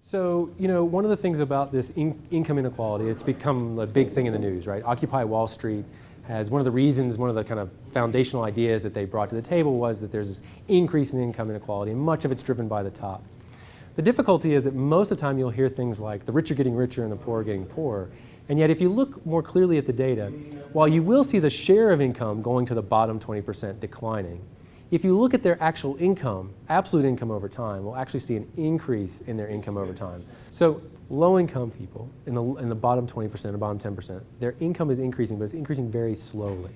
So, one of the things about this income inequality, it's become a big thing in the news, right? Occupy Wall Street has one of the kind of foundational ideas that they brought to the table was that there's this increase in income inequality, and much of it's driven by the top. The difficulty is that most of the time you'll hear things like the rich are getting richer and the poor are getting poorer. And yet if you look more clearly at the data, while you will see the share of income going to the bottom 20% declining, if you look at their actual income, absolute income over time, we'll actually see an increase in their income over time. So low-income people in the bottom 20%, the bottom 10%, their income is increasing, but it's increasing very slowly,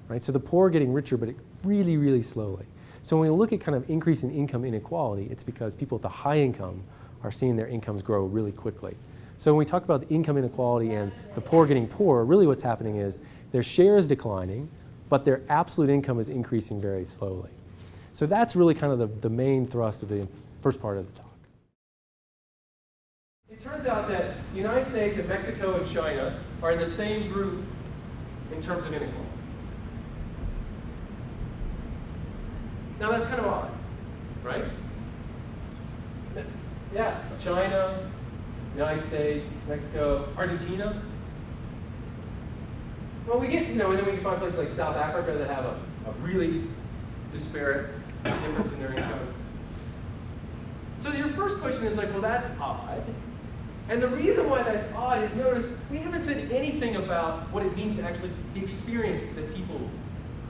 right? So the poor are getting richer, but really, really slowly. So when we look at kind of increase in income inequality, it's because people with the high income are seeing their incomes grow really quickly. So when we talk about the income inequality and the poor getting poorer, really what's happening is their share is declining, but their absolute income is increasing very slowly. So that's really kind of the main thrust of the first part of the talk. It turns out that the United States and Mexico and China are in the same group in terms of inequality. Now that's kind of odd, right? Yeah, China, United States, Mexico, Argentina. Well, we get, and then we can find places like South Africa that have a really disparate difference in their income. So your first question is like, well, that's odd. And the reason why that's odd is, notice, we haven't said anything about what it means to actually the experience that people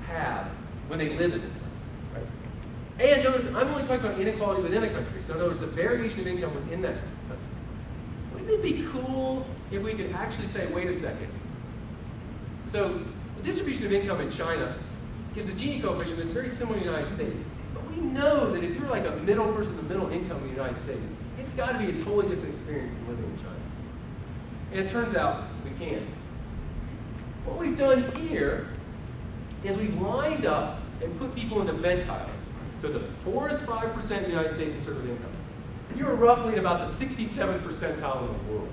have when they live in this country, right? And notice, I'm only talking about inequality within a country. So notice the variation of income within that country. Wouldn't it be cool if we could actually say, wait a second. So the distribution of income in China gives a Gini coefficient that's very similar to the United States. But we know that if you're like a middle person, the middle income in the United States, it's got to be a totally different experience than living in China. And it turns out we can. What we've done here is we've lined up and put people into ventiles. So the poorest 5% in the United States in terms of income, you're roughly at about the 67th percentile in the world.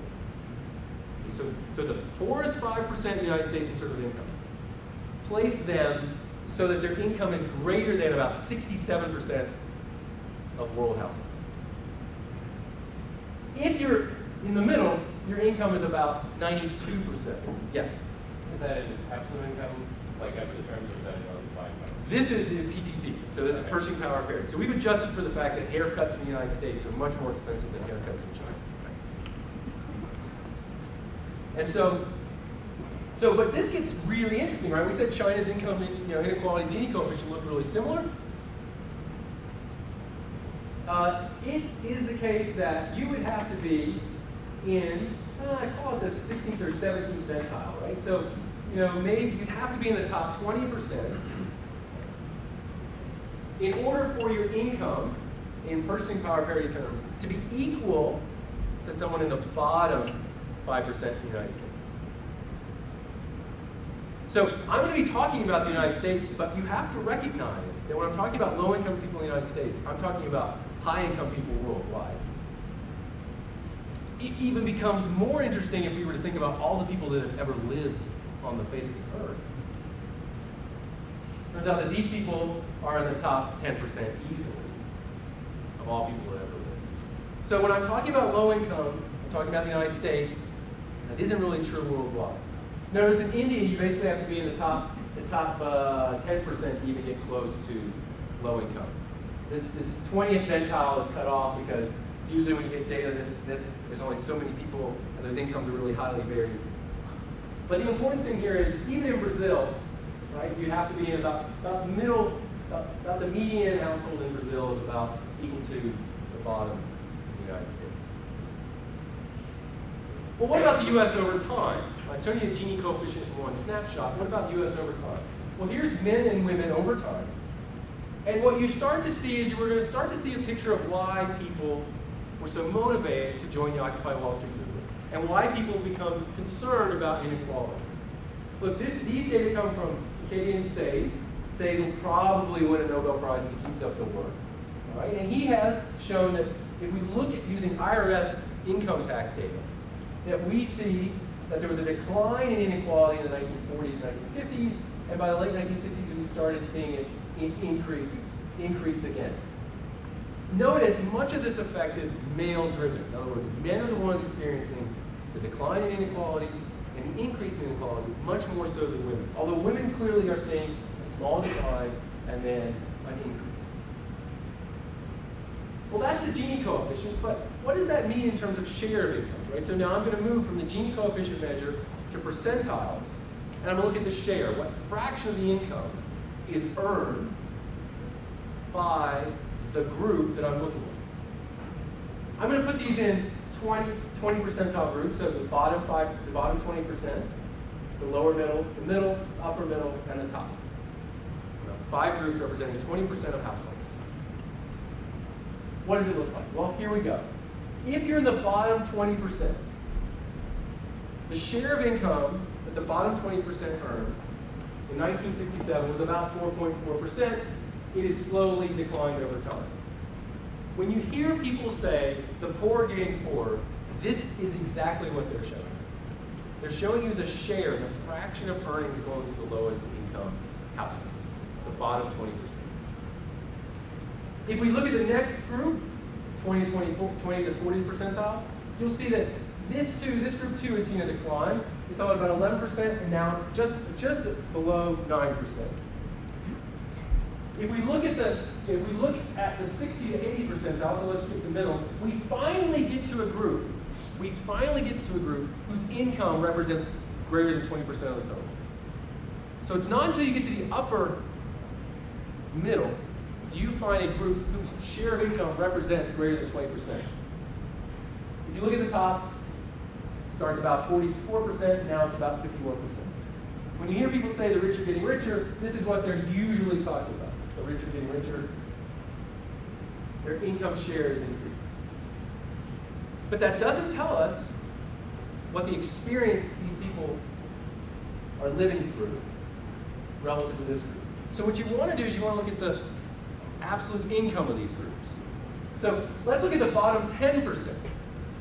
So the poorest 5% in the United States in terms of income, place them so that their income is greater than about 67% of world households. If you're in the middle, your income is about 92%. Yeah? Is that in absolute income, like absolute terms, or is that in buying power? This is in PPP, so this is purchasing power parity. So we've adjusted for the fact that haircuts in the United States are much more expensive than haircuts in China. And but this gets really interesting, right? We said China's income inequality Gini coefficient looked really similar. It is the case that you would have to be in, I call it the 16th or 17th ventile, right? So, maybe you'd have to be in the top 20% in order for your income in purchasing power parity terms to be equal to someone in the bottom 5% in the United States. So I'm going to be talking about the United States, but you have to recognize that when I'm talking about low-income people in the United States, I'm talking about high-income people worldwide. It even becomes more interesting if we were to think about all the people that have ever lived on the face of the earth. Turns out that these people are in the top 10% easily of all people that ever lived. So when I'm talking about low income, I'm talking about the United States. That isn't really true worldwide. Notice in India, you basically have to be in the top 10% to even get close to low income. This 20th ventile is cut off because usually when you get data, there's only so many people, and those incomes are really highly varied. But the important thing here is, even in Brazil, right, you have to be in about the median household in Brazil is about equal to the bottom in the United States. Well, what about the U.S. over time? I showed you the Gini coefficient in one snapshot. What about U.S. over time? Well, here's men and women over time. And what you start to see is we're going to start to see a picture of why people were so motivated to join the Occupy Wall Street movement and why people become concerned about inequality. Look, these data come from Acadian Sayes. Sayes will probably win a Nobel Prize if he keeps up the work. All right? And he has shown that if we look at using IRS income tax data, that we see that there was a decline in inequality in the 1940s and 1950s, and by the late 1960s we started seeing it increase again. notice much of this effect is male-driven. In other words, men are the ones experiencing the decline in inequality and the increase in inequality much more so than women. Although women clearly are seeing a small decline and then an increase. Well, that's the Gini coefficient, but what does that mean in terms of share of incomes, right? So now I'm going to move from the Gini coefficient measure to percentiles, and I'm going to look at the share. What fraction of the income is earned by the group that I'm looking at? I'm going to put these in 20 percentile groups, so the bottom 20%, the lower middle, the middle, upper middle, and the top. We have 5 groups representing 20% of households. What does it look like? Well, here we go. If you're in the bottom 20%, the share of income that the bottom 20% earned in 1967 was about 4.4%. It has slowly declined over time. When you hear people say the poor are getting poorer, this is exactly what they're showing. They're showing you the share, the fraction of earnings going to the lowest income households, the bottom 20%. If we look at the next group, 20 to 40 percentile, you'll see that this group too has seen a decline. We saw it about 11%, and now it's just below 9%. If we look at the 60 to 80 percentile, so let's skip the middle, we finally get to a group whose income represents greater than 20% of the total. So it's not until you get to the upper middle do you find a group whose share of income represents greater than 20%. If you look at the top, it starts about 44%, now it's about 51%. When you hear people say the rich are getting richer, this is what they're usually talking about. The rich are getting richer, their income share is increasing. But that doesn't tell us what the experience these people are living through relative to this group. So what you want to do is you want to look at the absolute income of these groups. So let's look at the bottom 10%.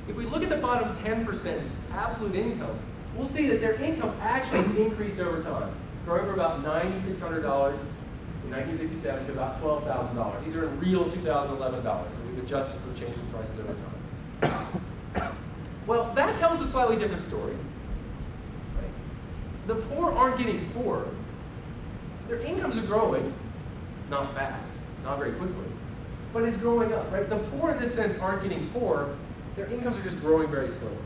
If we look at the bottom 10% absolute income, we'll see that their income actually has increased over time, growing from about $9,600 in 1967 to about $12,000. These are in real 2011 dollars, so we've adjusted for change in prices over time. Well, that tells a slightly different story. Right? The poor aren't getting poorer. Their incomes are growing, not fast, not very quickly, but it's growing up, right? The poor in this sense aren't getting poor, their incomes are just growing very slowly.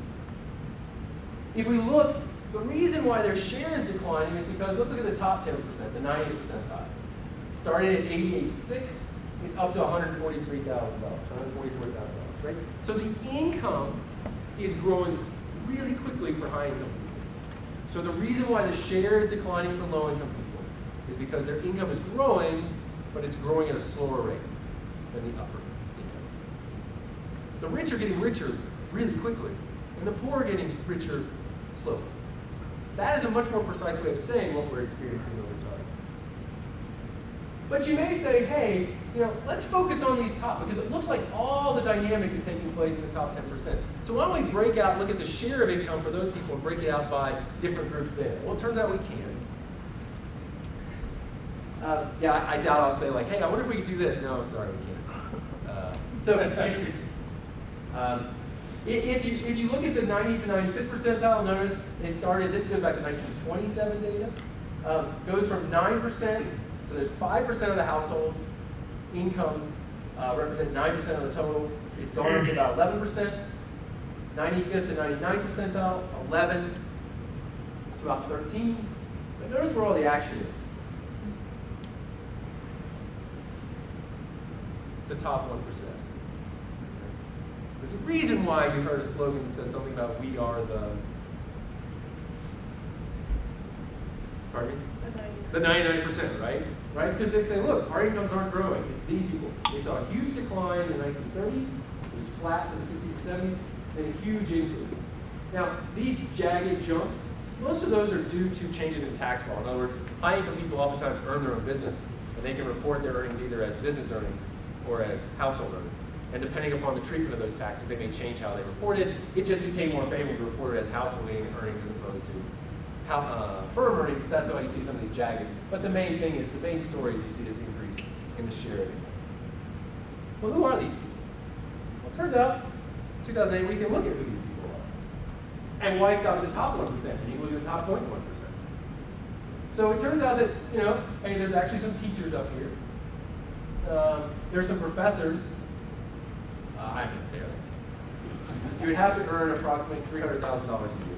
If we look, the reason why their share is declining is because, let's look at the top 10%, the 90th percentile. Starting at $88,600, it's up to $143,000, $144,000, right? So the income is growing really quickly for high income people. So the reason why the share is declining for low income people is because their income is growing, but it's growing at a slower rate than the upper income. The rich are getting richer really quickly, and the poor are getting richer slowly. That is a much more precise way of saying what we're experiencing over time. But you may say, hey, let's focus on these top, because it looks like all the dynamic is taking place in the top 10%. So why don't we look at the share of income for those people and break it out by different groups there? Well, it turns out we can. I doubt I'll say hey, I wonder if we could do this. No, sorry, we can't. If you look at the 90th to 95th percentile, notice they started, this goes back to 1927 data, goes from 9%, so there's 5% of the households, incomes represent 9% of the total. It's gone up to about 11%, 95th to 99th percentile, 11 to about 13. But notice where all the action is. It's the top 1%. There's a reason why you heard a slogan that says something about we are the... Pardon me? The 99%, right? Right? Because they say, look, our incomes aren't growing. It's these people. They saw a huge decline in the 1930s. It was flat for the 60s and 70s. Then a huge increase. Now, these jagged jumps, most of those are due to changes in tax law. In other words, high-income people oftentimes earn their own business, and they can report their earnings either as business earnings or as household earnings. And depending upon the treatment of those taxes, they may change how they report it. It just became more favorable to report it as household earnings as opposed to firm earnings. That's why you see some of these jagged. But the main story is you see this increase in the share of income. Well, who are these people? Well, it turns out, 2008, we can look at who these people are. And why stop at the top 1%? And you look at the top 0.1%. So it turns out that, hey, there's actually some teachers up here. There's some professors. I'm in there. You would have to earn approximately $300,000 a year.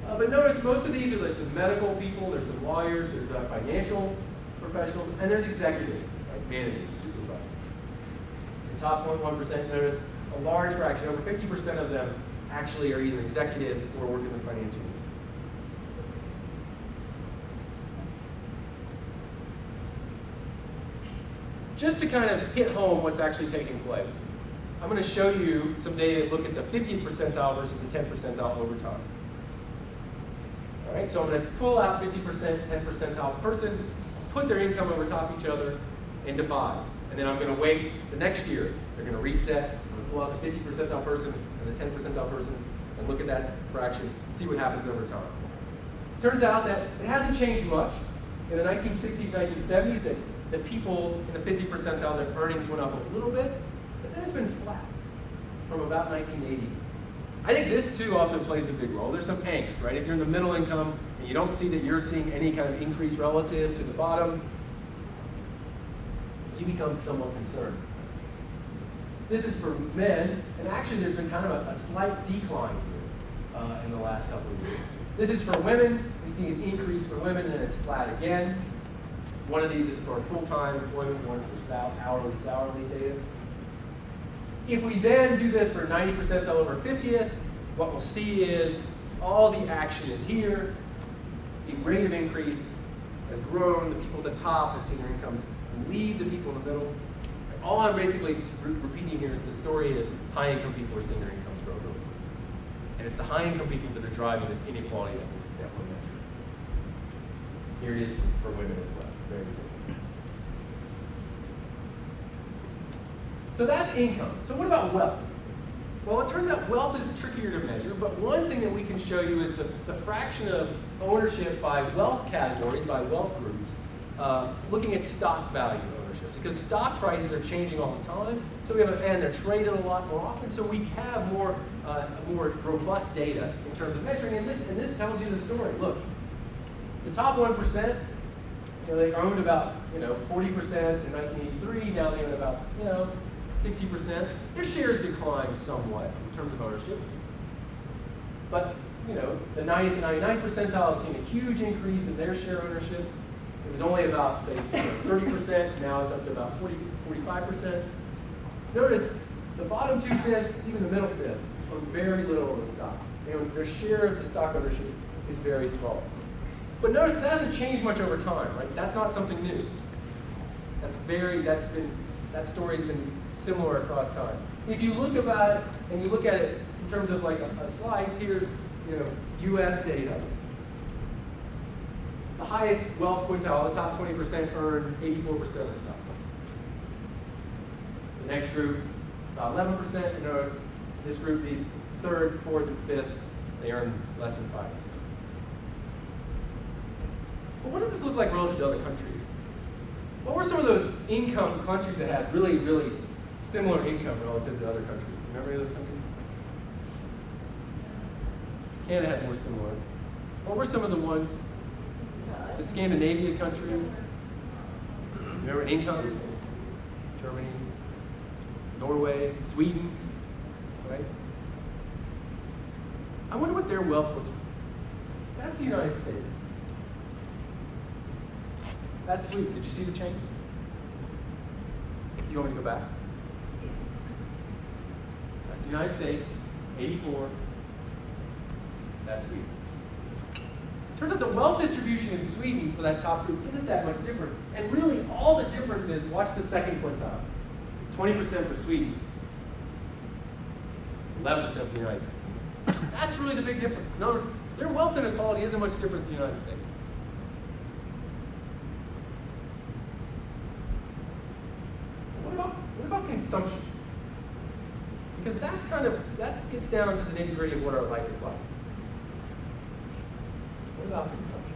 But notice most of these there's some medical people, there's some lawyers, there's financial professionals, and there's executives, right? Managers, supervisors. The top 0.1%, notice a large fraction, over 50% of them actually are either executives or work in the financial industry. Just to kind of hit home what's actually taking place, I'm going to show you some data that look at the 50th percentile versus the 10th percentile over time. All right, so I'm going to pull out 50%, 10th percentile person, put their income over top of each other, and divide. And then I'm going to wait the next year. They're going to reset. I'm going to pull out the 50th percentile person and the 10th percentile person and look at that fraction and see what happens over time. Turns out that it hasn't changed much. In the 1960s, 1970s, that people in the 50th percentile, their earnings went up a little bit, but then it's been flat from about 1980. I think this too also plays a big role. There's some angst, right? If you're in the middle income and you don't see that you're seeing any kind of increase relative to the bottom, you become somewhat concerned. This is for men, and actually there's been kind of a slight decline here in the last couple of years. This is for women. We see an increase for women, and it's flat again. One of these is for full-time employment, one's for hourly data. If we then do this for 90th percentile over 50th, what we'll see is all the action is here. The rate of increase has grown. The people at the top have seen their incomes leave the people in the middle. All I'm basically repeating here is the story is high-income people are seeing their incomes grow really quick. And it's the high-income people that are driving this inequality that we're measuring. Here it is for women as well. Very simple. So that's income. So what about wealth? Well, it turns out wealth is trickier to measure, but one thing that we can show you is the fraction of ownership by wealth categories, by wealth groups, looking at stock value ownership. Because stock prices are changing all the time, so and they're traded a lot more often, so we have more robust data in terms of measuring, and this tells you the story. Look, the top 1%, they owned about 40% in 1983. Now they own about 60%. Their shares declined somewhat in terms of ownership, but the 90th and 99th percentile have seen a huge increase in their share ownership. It was only about say 30%. Now it's up to about 45%. Notice the bottom 2/5, even the middle fifth, own very little of the stock. Their share of the stock ownership is very small. But notice that hasn't changed much over time, right? That's not something new. That story's been similar across time. If you look about it and you look at it in terms of like a slice, here's U.S. data. The highest wealth quintile, the top 20% earn 84% of the stock. The next group, about 11%. And notice this group, these third, fourth, and fifth, they earn less than 5%. But what does this look like relative to other countries? What were some of those income countries that had really, really similar income relative to other countries? Do you remember any of those countries? Canada had more similar. What were some of the ones? The Scandinavian countries. Remember income? Germany, Norway, Sweden, right? I wonder what their wealth looks like. That's the United States. That's Sweden. Did you see the change? Do you want me to go back? That's the United States, 84. That's Sweden. Turns out the wealth distribution in Sweden for that top group isn't that much different. And really, all the difference is, watch the second quintile. It's 20% for Sweden. It's 11% for the United States. That's really the big difference. In other words, their wealth inequality isn't much different than the United States. What about consumption? Because that gets down to the nitty-gritty of what our life is like. What about consumption?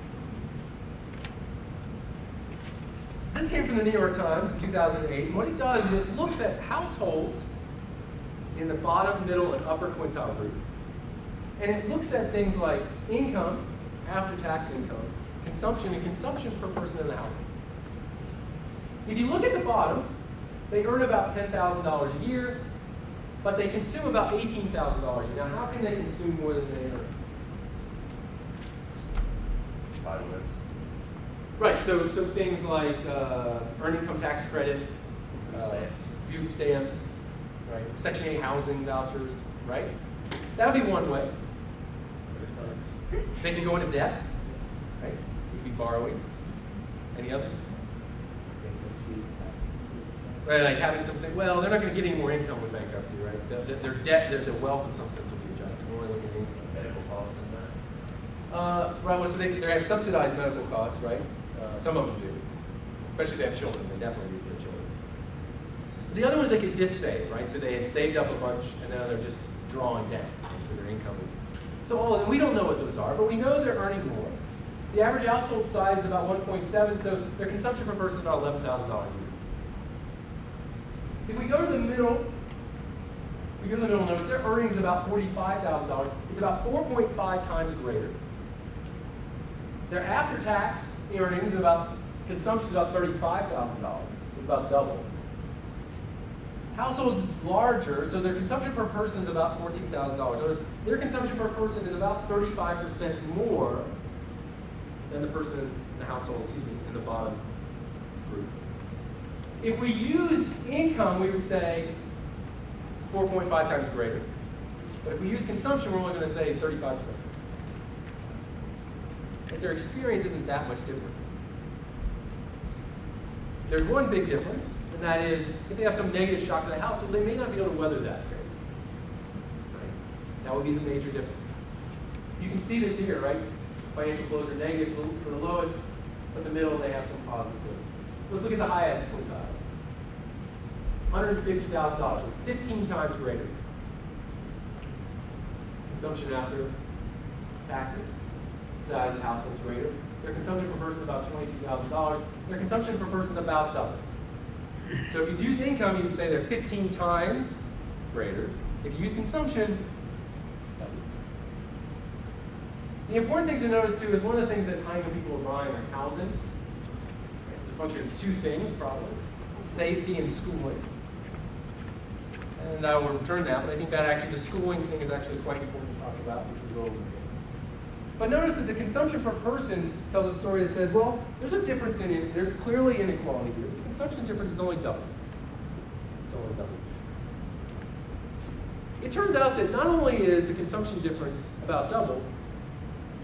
This came from the New York Times in 2008. And what it does is it looks at households in the bottom, middle, and upper quintile group. And it looks at things like income, after-tax income, consumption, and consumption per person in the household. If you look at the bottom, they earn about $10,000 a year, but they consume about $18,000 a year. Now, how can they consume more than they earn? Right, so things like earned income tax credit, food stamps, right? Section 8 housing vouchers, right? That would be one way. They could go into debt, right? You could be borrowing. Any others? Right, like having something, well, they're not going to get any more income with bankruptcy, right? Their debt, their wealth in some sense will be adjusted. We're only looking at income. Medical costs and that? Right, well, so they have subsidized medical costs, right? Some of them do. Especially if they have children, they definitely do for their children. The other one is they could just save, right? So they had saved up a bunch, and now they're just drawing down, right? So their income is. So all of them, we don't know what those are, but we know they're earning more. The average household size is about 1.7, so their consumption per person is about $11,000 a year. If we go to the middle, notice their earnings is about $45,000. It's about 4.5 times greater. Their after-tax earnings consumption is about $35,000. It's about double. Households is larger, so their consumption per person is about $14,000. Their consumption per person is about 35% more than the person in the household, in the bottom group. If we use income, we would say 4.5 times greater. But if we use consumption, we're only going to say 35%. But their experience isn't that much different. There's one big difference, and that is if they have some negative shock to the household, they may not be able to weather that very well. Right? That would be the major difference. You can see this here, right? Financial flows are negative for the lowest, but the middle they have some positives. Let's look at the highest quintile. $150,000. It's 15 times greater. Consumption after taxes. Size of the household is greater. Their consumption per person is about $22,000. Their consumption per person is about double. So if you use income, you would say they're 15 times greater. If you use consumption, double. The important thing to notice too is one of the things that high-income people are buying are housing. It's a function of two things, probably: safety and schooling. And I will return to that, but I think that actually the schooling thing is actually quite important to talk about, which we'll go over again. But notice that the consumption per person tells a story that says, well, there's a difference in it. There's clearly inequality here. The consumption difference is only double. It's only double. It turns out that not only is the consumption difference about double,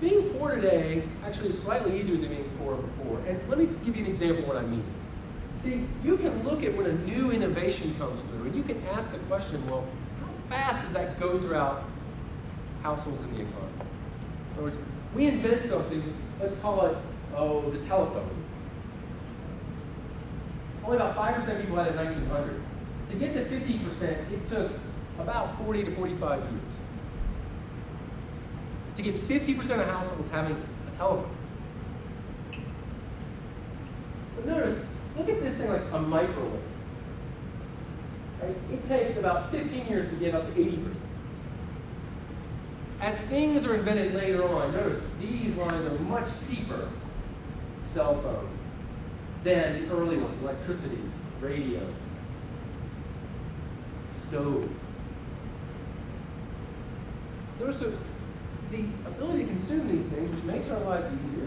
being poor today actually is slightly easier than being poor before. And let me give you an example of what I mean. See, you can look at when a new innovation comes through, and you can ask the question, well, how fast does that go throughout households in the economy? In other words, we invent something, let's call it, the telephone. Only about 5% of people had it in 1900. To get to 50%, it took about 40 to 45 years. To get 50% of households having a telephone. But notice, look at this thing like a microwave. Right? It takes about 15 years to get up to 80%. As things are invented later on, notice these lines are much steeper. Cell phone than the early ones: electricity, radio, stove. Notice the ability to consume these things, which makes our lives easier.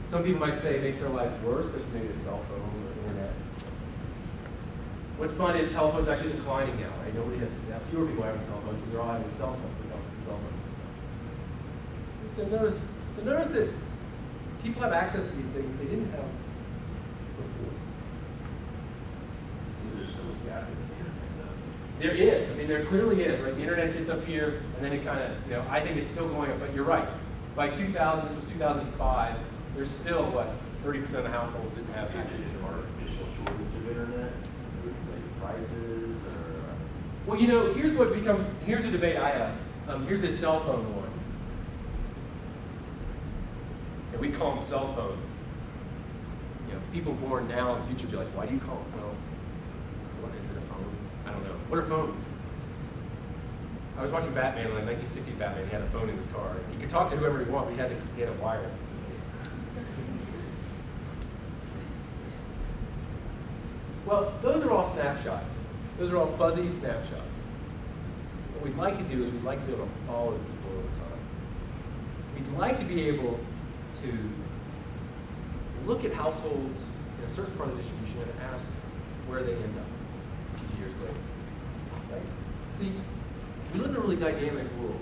Some people might say it makes our life worse, especially maybe a cell phone or internet. What's fun is telephones actually declining now, right? Fewer people having telephones because they're all having cell phones. So notice that people have access to these things they didn't have before. So there's still a gap in this internet, There is. I mean, there clearly is, right? The internet gets up here, and then it kind of, I think it's still going up, but you're right. By 2000, this was 2005, there's still, 30% of the households didn't have access to Is it an artificial shortage of internet? Like prices or? Well, here's the debate I have. Here's this cell phone one. And we call them cell phones. people born now in the future be like, why do you call it? Well, what is it, a phone? I don't know. What are phones? I was watching Batman, like 1960s Batman. He had a phone in his car. He could talk to whoever he wanted, but he had a wire. Well, those are all snapshots. Those are all fuzzy snapshots. What we'd like to do is we'd like to be able to follow people over time. We'd like to be able to look at households in a certain part of the distribution and ask where they end up a few years later. Right? See, we live in a really dynamic world.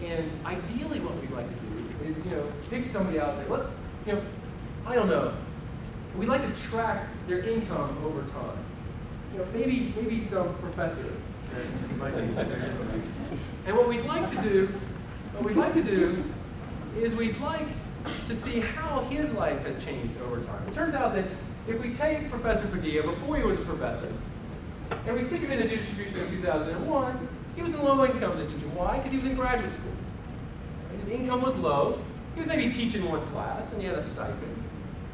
And ideally what we'd like to do is, pick somebody out there. I don't know. We'd like to track their income over time. Maybe some professor. Right? And what we'd like to do is we'd like to see how his life has changed over time. It turns out that if we take Professor Padilla before he was a professor, and we stick him in the distribution in 2001, he was in low-income distribution. Why? Because he was in graduate school. His income was low. He was maybe teaching one class, and he had a stipend.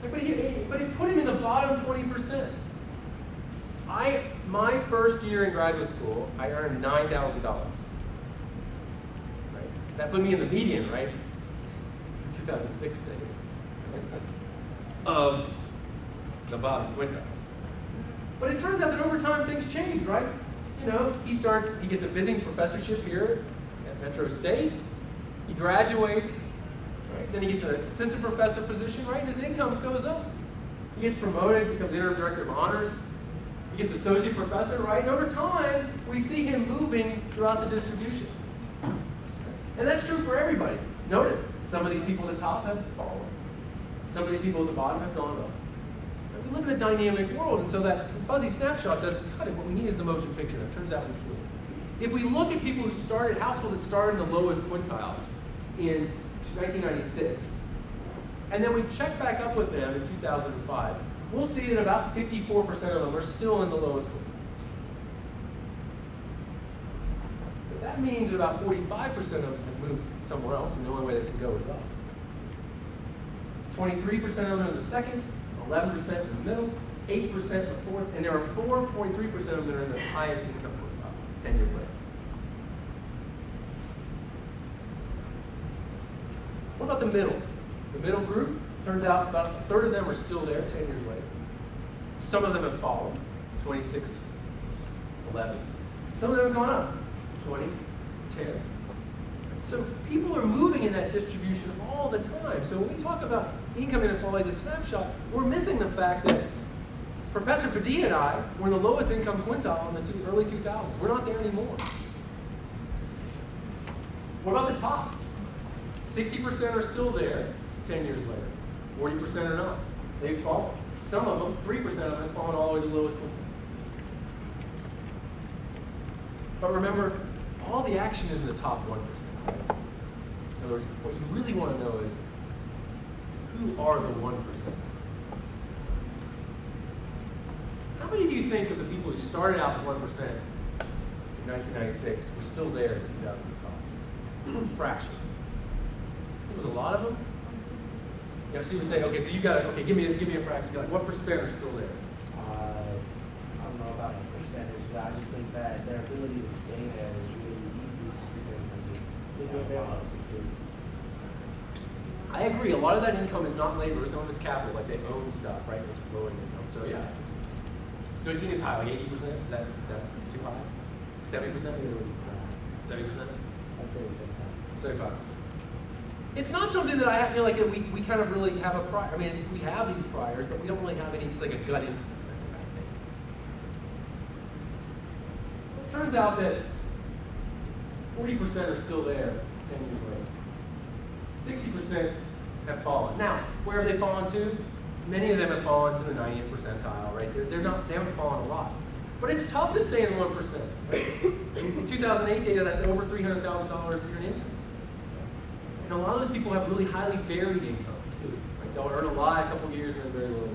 But it put him in the bottom 20%. My first year in graduate school, I earned $9,000. Right? That put me in the median, right? 2006 of the bottom quintile. But it turns out that over time things change, right? He gets a visiting professorship here at Metro State. He graduates, right? Then he gets an assistant professor position, right? And his income goes up. He gets promoted, becomes interim director of honors. He gets associate professor, right? And over time, we see him moving throughout the distribution. And that's true for everybody. Notice, some of these people at the top have fallen. Some of these people at the bottom have gone up. We live in a dynamic world, and so that fuzzy snapshot doesn't cut it. What we need is the motion picture. It turns out we can. If we look at people who started, households that started in the lowest quintile in 1996, and then we check back up with them in 2005, we'll see that about 54% of them are still in the lowest quintile. But that means about 45% of them have moved somewhere else, and the only way they can go is up. 23% of them are in the second, 11% in the middle, 8% in the fourth, and there are 4.3% of them that are in the highest income quintile 10 years later. What about the middle? The middle group, turns out about a third of them are still there 10 years later. Some of them have fallen, 26, 11. Some of them have gone up, 20, 10. So people are moving in that distribution all the time. So when we talk about income inequality as a snapshot, we're missing the fact that Professor Padilla and I were in the lowest income quintile in the early 2000s. We're not there anymore. What about the top? 60% are still there 10 years later. 40% are not. They've fallen. Some of them, 3% of them, have fallen all the way to the lowest quintile. But remember, all the action is in the top 1%. In other words, what you really want to know is, who are the 1%? How many of you think of the people who started out the 1% in 1996 were still there in 2005? One fraction. There was a lot of them. So you say, okay, so you got to, give me a fraction. Like, what percent are still there? I don't know about a percentage, but I just think that their ability to stay there is really easy just because they have a lot of security. I agree. A lot of that income is not labor. Some of it's capital, like they own stuff, right? It's low income. So yeah. So you think it's high, like 80%? Is that too high? 70%? 70%? I'd say it's 75. It's not something that I have, we kind of really have a prior. I mean, we have these priors, but we don't really have any. It's like a gut instinct. That's what I think. It turns out that 40% are still there 10 years later. 60% have fallen. Now, where have they fallen to? Many of them have fallen to the 90th percentile, right? They haven't fallen a lot. But it's tough to stay in 1%. Right? In 2008 data, that's over $300,000 a year in income. And a lot of those people have really highly varied income, too. Like they'll earn a lot a couple of years and then very little.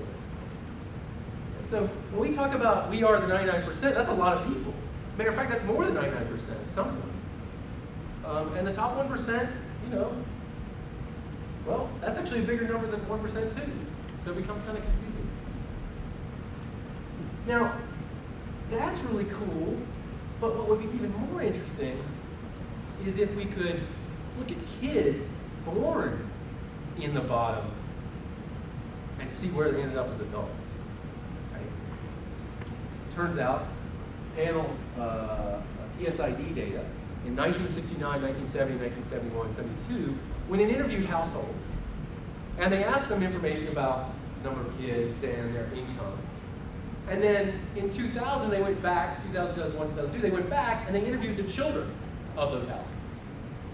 And so when we talk about we are the 99%, that's a lot of people. Matter of fact, that's more than 99% at some point. And the top 1%, well, that's actually a bigger number than 1% too. So it becomes kind of confusing. Now, that's really cool, but what would be even more interesting is if we could look at kids born in the bottom and see where they ended up as adults. Right? Turns out, panel PSID data in 1969, 1970, 1971, 72, when it interviewed households, and they asked them information about the number of kids and their income. And then in 2000, they went back, 2000, 2001, 2002, they went back and they interviewed the children of those households.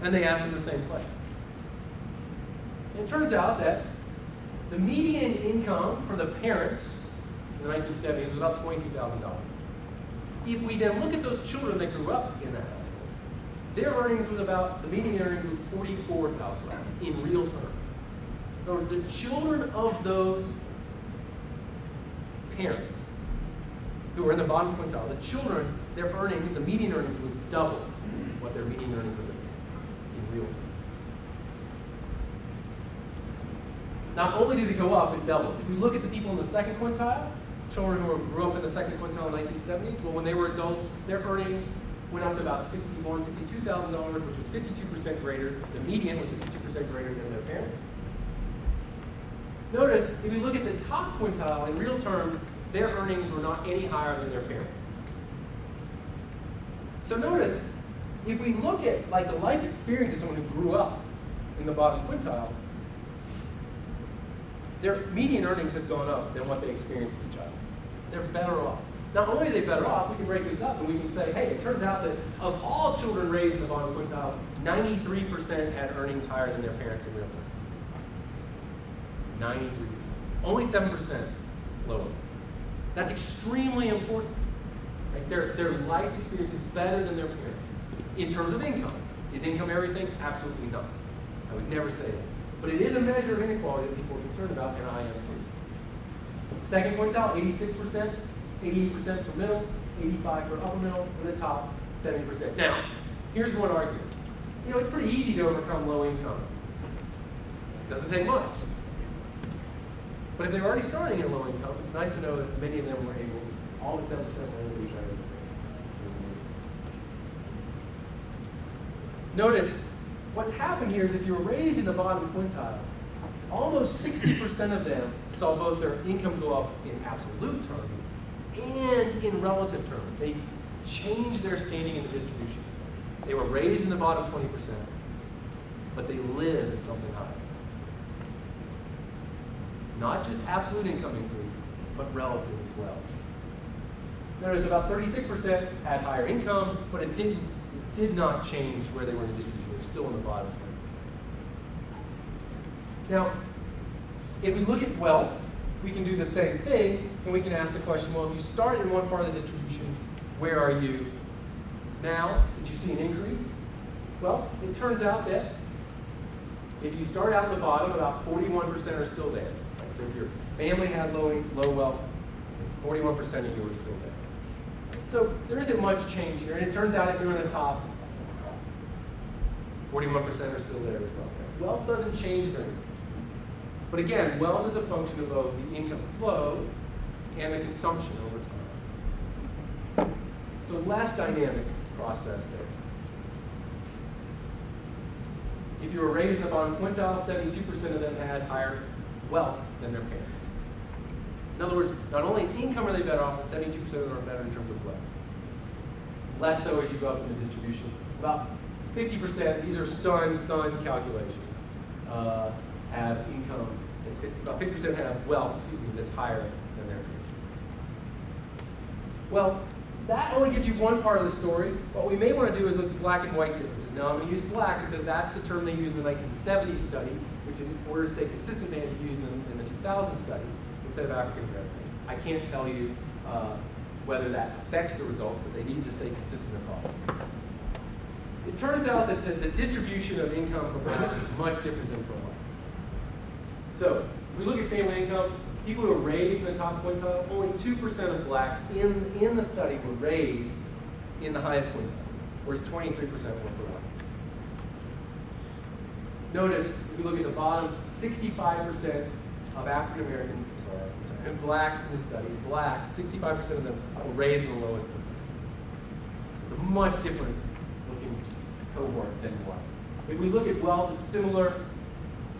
And they asked them the same questions. And it turns out that the median income for the parents in the 1970s was about $22,000. If we then look at those children that grew up in that household, their earnings was about, the median earnings was $44,000 in real terms. In other words, the children of those parents who were in the bottom quintile, the children, their earnings, the median earnings was double what their median earnings would have been in real terms. Not only did it go up, it doubled. If we look at the people in the second quintile, children who grew up in the second quintile in the 1970s, well, when they were adults, their earnings went up to about $61,000, $62,000, which was 52% greater. The median was 52% greater than their parents. Notice, if you look at the top quintile, in real terms, their earnings were not any higher than their parents. So notice, if we look at like the life experience of someone who grew up in the bottom quintile, their median earnings has gone up than what they experienced as a child. They're better off. Not only are they better off, we can break this up and we can say, hey, it turns out that of all children raised in the bottom quintile, 93% had earnings higher than their parents in real terms. 93%. Only 7% lower. That's extremely important. Right? Their life experience is better than their parents in terms of income. Is income everything? Absolutely not. I would never say that. But it is a measure of inequality that people are concerned about, and I am too. Second quintile, 86%, 88% for middle, 85% for upper middle, and the top, 70%. Now, here's one argument. You know, it's pretty easy to overcome low income. It doesn't take much. But if they're already starting at low income, it's nice to know that many of them were able, all but 7% were able to retire. Notice, what's happened here is if you were raised in the bottom quintile, almost 60% of them saw both their income go up in absolute terms and in relative terms. They changed their standing in the distribution. They were raised in the bottom 20%, but they live in something higher. Not just absolute income increase, but relative as well. Notice about 36% had higher income, but it did not change where they were in the distribution. They're still in the bottom 20%. Now, if we look at wealth, we can do the same thing, and we can ask the question, well, if you start in one part of the distribution, where are you now? Did you see an increase? Well, it turns out that if you start out at the bottom, about 41% are still there. Right? So if your family had low wealth, 41% of you are still there. So there isn't much change here, and it turns out if you're in the top, 41% are still there as well. Wealth doesn't change very much. But again, wealth is a function of both the income flow and the consumption over time. So less dynamic process there. If you were raised in the bottom quintile, 72% of them had higher wealth than their parents. In other words, not only in income are they better off, but 72% of them are better in terms of wealth. Less so as you go up in the distribution. About 50%, these are son calculations, have income. About 50% have wealth, that's higher than their parents. Well, that only gives you one part of the story. What we may want to do is look at black and white differences. Now, I'm going to use black because that's the term they used in the 1970s study, which in order to stay consistent, they had to use in the 2000 study instead of African American. I can't tell you whether that affects the results, but they need to stay consistent across. It turns out that the distribution of income for blacks is much different than for whites. So, if we look at family income, people who were raised in the top quintile, only 2% of blacks in the study were raised in the highest quintile, whereas 23% were for whites. Notice, if we look at the bottom, 65% of African Americans, and blacks in the study, blacks, 65% of them were raised in the lowest quintile. It's a much different looking cohort than whites. If we look at wealth, it's similar.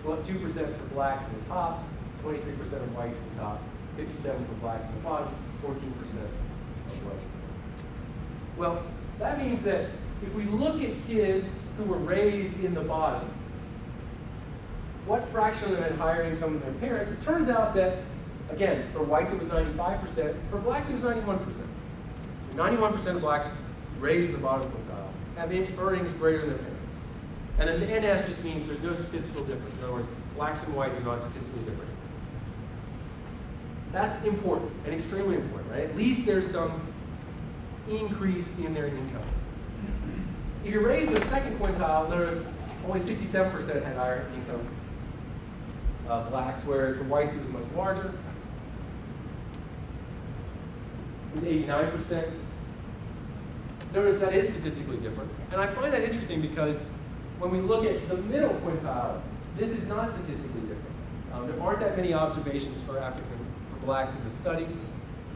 2% for blacks in the top, 23% of whites at the top, 57% for blacks in the bottom, 14% of whites. Well, that means that if we look at kids who were raised in the bottom, what fraction of them had higher income than their parents? It turns out that, again, for whites it was 95%, for blacks it was 91%. So 91% of blacks raised in the bottom quintile have earnings greater than their parents. And then the NS just means there's no statistical difference. In other words, blacks and whites are not statistically different. That's important and extremely important, right? At least there's some increase in their income. If you're raised in the second quintile, notice only 67% had higher income blacks, whereas for whites it was much larger. It was 89%. Notice that is statistically different. And I find that interesting because when we look at the middle quintile, this is not statistically different. There aren't that many observations for blacks in the study.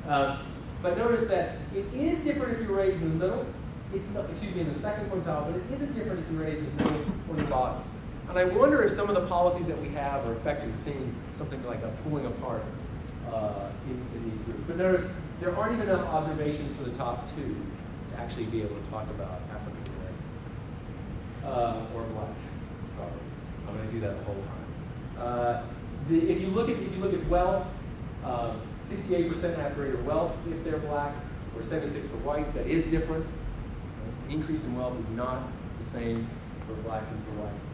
But notice that it is different if you're raised in the middle. It's not, in the second quintile, but it isn't different if you're raised in the middle or the bottom. And I wonder if some of the policies that we have are affecting seeing something like a pulling apart in these groups. But notice there aren't even enough observations for the top two to actually be able to talk about African Americans or blacks. Sorry, I'm going to do that the whole time. If you look at wealth, 68% have greater wealth if they're black, or 76% for whites. That is different. Increase in wealth is not the same for blacks and for whites.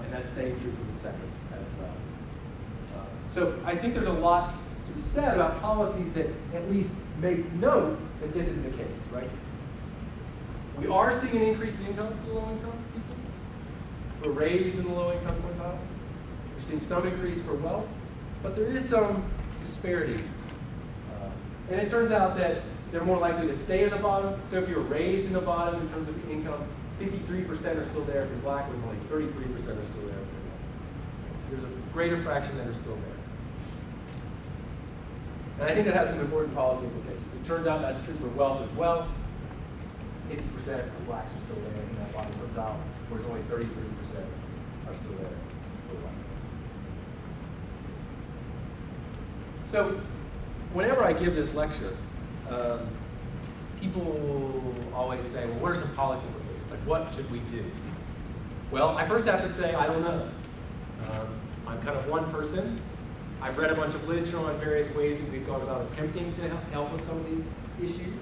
And that's the same true for the second as well. So I think there's a lot to be said about policies that at least make note that this is the case, right? We are seeing an increase in income for low income people. We're raised in the low income quintiles. We're seeing some increase for wealth, but there is some disparity. And it turns out that they're more likely to stay in the bottom. So if you're raised in the bottom in terms of income, 53% are still there. If you're black, it was only 33% are still there. So there's a greater fraction that are still there. And I think that has some important policy implications. It turns out that's true for wealth as well. 50% of blacks are still there in that bottom quintile, whereas only 33% are still there for whites. So whenever I give this lecture, people always say, well, what are some policy implications? Like, what should we do? Well, I first have to say, I don't know. I'm kind of one person. I've read a bunch of literature on various ways that we've gone about attempting to help with some of these issues.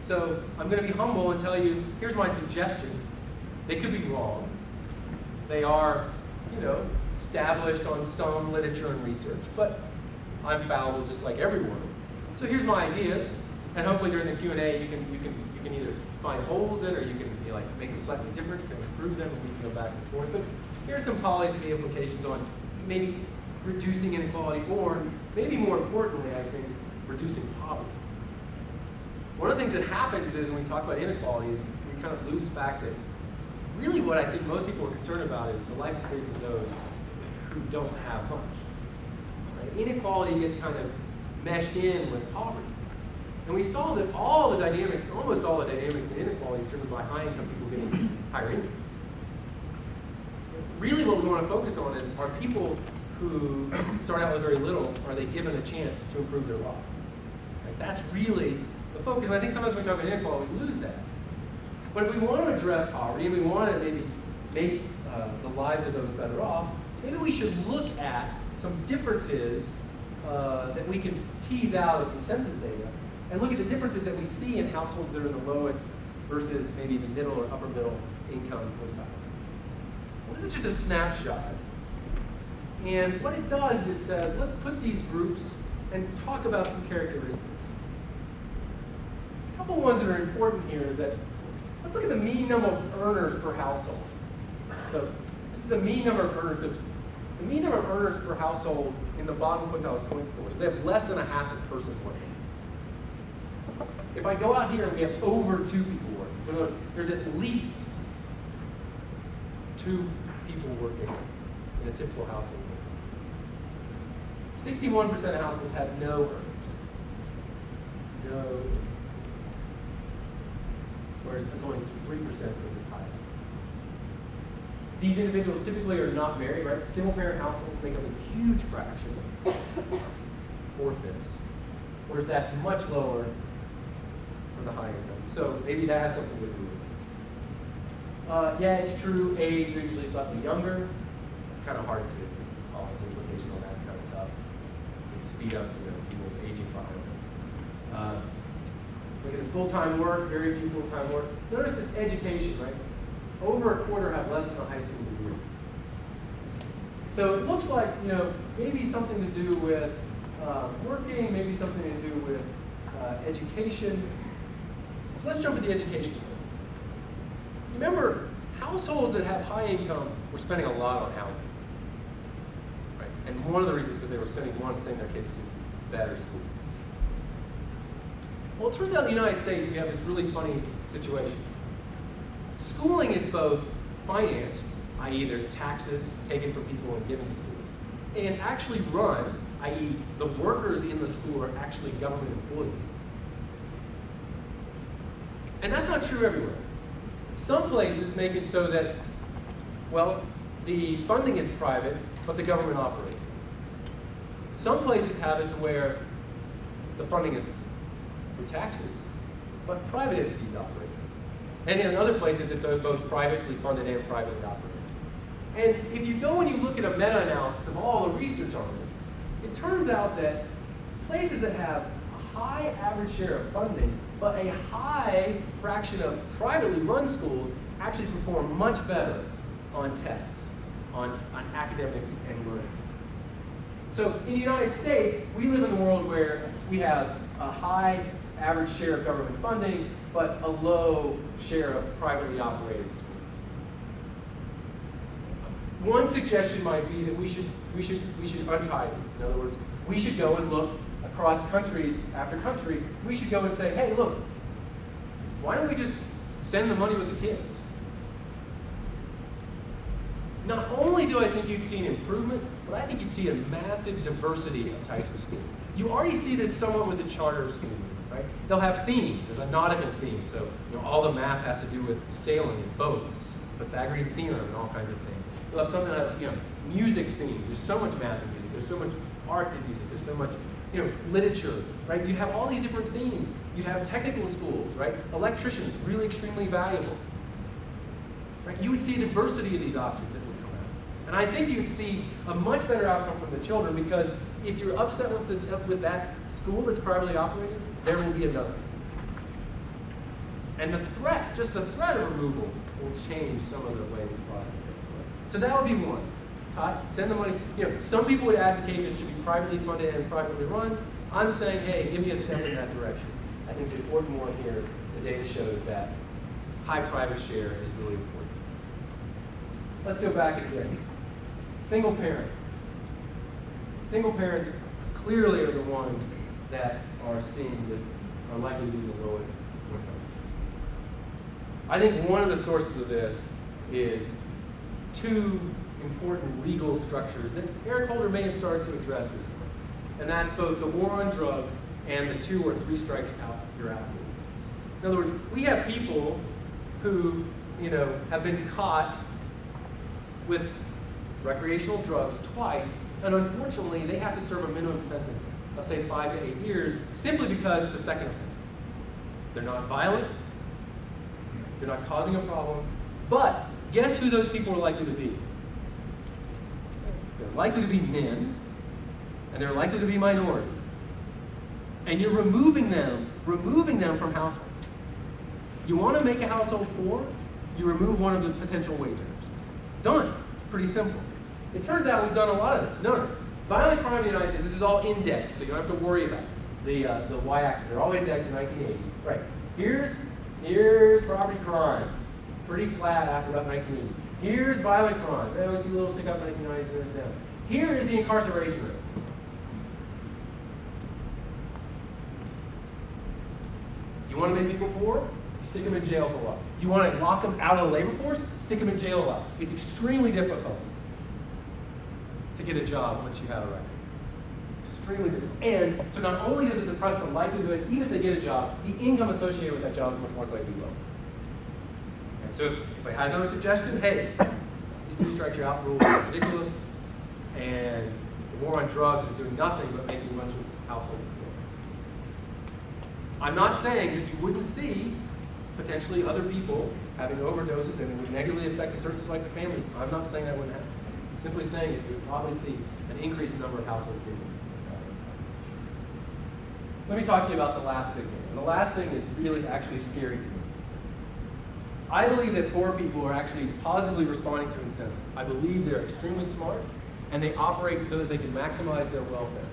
So I'm going to be humble and tell you, here's my suggestions. They could be wrong. They are, established on some literature and research, but I'm fallible just like everyone. So here's my ideas, and hopefully during the Q&A you can either find holes in, or you can make them slightly different to improve them, and we can go back and forth. But here's some policy implications on maybe reducing inequality, or maybe more importantly, I think, reducing poverty. One of the things that happens is when we talk about inequality is we kind of lose the fact that really what I think most people are concerned about is the life experience of those who don't have much. Right? Inequality gets kind of meshed in with poverty. And we saw that all the dynamics, almost all the dynamics in inequality is driven by high income people getting higher income. Really what we want to focus on is, are people who start out with very little, are they given a chance to improve their life? Right? That's really the focus. And I think sometimes when we talk about inequality, we lose that. But if we want to address poverty, and we want to maybe make the lives of those better off, maybe we should look at some differences that we can tease out of some census data, and look at the differences that we see in households that are in the lowest versus maybe the middle or upper middle income quintiles. Well, this is just a snapshot. And what it does is it says, let's put these groups and talk about some characteristics. A couple ones that are important here is that, let's look at the mean number of earners per household. So this is the mean number of earners. So the mean number of earners per household in the bottom quintile is 0.4. So they have less than a half a person working. If I go out here and we have over 2 people working, so there's at least 2 people working in a typical household. 61% of households have no earners. No. Whereas it's only 3% for this highest. These individuals typically are not married, right? Single parent households make up a huge fraction, 4/5, whereas that's much lower for the high income. So maybe that has something to do with it. Yeah, it's true, age, they're usually slightly younger. It's kind of hard to policy implication on that, it's kind of tough. It speed up people's aging behind. Look at the full-time work, very few full-time work. Notice this education, right? Over a quarter have less than a high school degree. So it looks like, maybe something to do with working, maybe something to do with education. So let's jump to the education. Remember, households that have high income were spending a lot on housing. Right? And one of the reasons is because they were sending their kids to better schools. Well, it turns out in the United States we have this really funny situation. Schooling is both financed, i.e. there's taxes taken from people and given to schools, and actually run, i.e. the workers in the school are actually government employees. And that's not true everywhere. Some places make it so that, the funding is private, but the government operates. Some places have it to where the funding is through taxes, but private entities operate. And in other places, it's both privately funded and privately operated. And if you go and you look at a meta-analysis of all the research on this, it turns out that places that have a high average share of funding, but a high fraction of privately run schools actually perform much better on tests, on academics and learning. So in the United States, we live in a world where we have a high average share of government funding, but a low share of privately operated schools. One suggestion might be that we should untie these. In other words, we should go and look across countries after country. We should go and say, hey, look, why don't we just send the money with the kids? Not only do I think you'd see an improvement, but I think you'd see a massive diversity of types of schools. You already see this somewhat with the charter school. Right? They'll have themes. There's a nautical theme, so all the math has to do with sailing and boats, Pythagorean theorem, and all kinds of things. You'll have something like music theme. There's so much math in music. There's so much art in music. There's so much literature. Right? You have all these different themes. You have technical schools. Right? Electricians, really extremely valuable. Right? You would see a diversity of these options that would come out, and I think you'd see a much better outcome from the children because if you're upset with that school that's privately operated, there will be another. And just the threat of removal will change some of the ways process takes place. So that would be one. Send the money. Some people would advocate that it should be privately funded and privately run. I'm saying, hey, give me a step in that direction. I think the important one here, the data shows that high private share is really important. Let's go back again. Single parents. Single parents clearly are the ones that are seeing this, are likely to be the lowest income. I think one of the sources of this is two important legal structures that Eric Holder may have started to address recently. And that's both the war on drugs and the 2 or 3 strikes out, you're out. In other words, we have people who, have been caught with recreational drugs twice, and unfortunately, they have to serve a minimum sentence of, say, 5 to 8 years, simply because it's a second offense. They're not violent, they're not causing a problem, but guess who those people are likely to be? They're likely to be men, and they're likely to be minority. And you're removing them from households. You want to make a household poor, you remove one of the potential wage earners. Done. It's pretty simple. It turns out we've done a lot of this. Notice, violent crime in the United States, this is all indexed, so you don't have to worry about it. The y-axis. They're all indexed in 1980. Right. Here's property crime. Pretty flat after about 1980. Here's violent crime. We see a little tick up in 1990s and then down. Here is the incarceration rate. You want to make people poor? Stick them in jail for a while. You want to lock them out of the labor force? Stick them in jail a while. It's extremely difficult to get a job once you have a record. extremely different. And so not only does it depress the likelihood, even if they get a job, the income associated with that job is much more likely to be low. And so if I had no suggestion, hey, these 3 strikes you're out rules are ridiculous, and the war on drugs is doing nothing but making a bunch of households poor. I'm not saying that you wouldn't see potentially other people having overdoses and it would negatively affect a certain selected family. I'm not saying that wouldn't happen. I'm simply saying that you would probably see an increase in the number of households being. Let me talk to you about the last thing here. And the last thing is really actually scary to me. I believe that poor people are actually positively responding to incentives. I believe they're extremely smart and they operate so that they can maximize their welfare.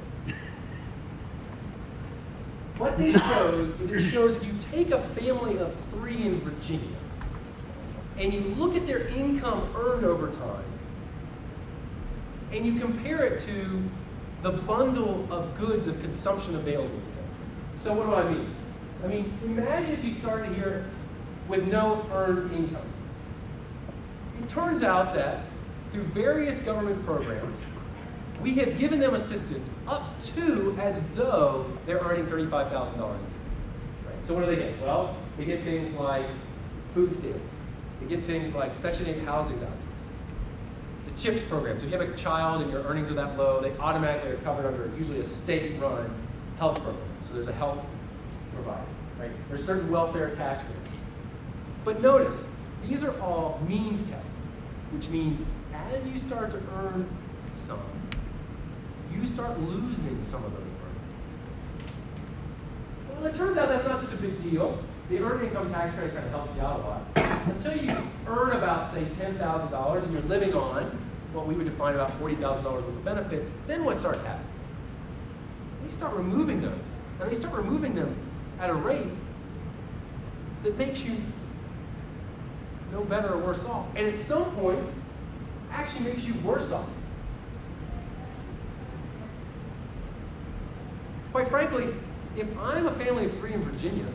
What this shows is it shows if you take a family of 3 in Virginia and you look at their income earned over time and you compare it to the bundle of goods of consumption available to them. So what do I mean? I mean, imagine if you started here with no earned income. It turns out that through various government programs, we have given them assistance up to as though they're earning $35,000 a year. Right? So what do they get? Well, they get things like food stamps. They get things like Section 8 housing vouchers. The CHIPS program. So if you have a child and your earnings are that low, they automatically are covered under usually a state-run health program. So there's a health provider. Right? There's certain welfare cash grants. But notice, these are all means tested, which means as you start to earn some, you start losing some of those programs. Well, it turns out that's not such a big deal. The earned income tax credit kind of helps you out a lot. Until you earn about, say, $10,000 and you're living on what we would define about $40,000 worth of benefits, then what starts happening? They start removing those. And they start removing them at a rate that makes you no better or worse off. And at some points, actually makes you worse off. Quite frankly, if I'm a family of 3 in Virginia,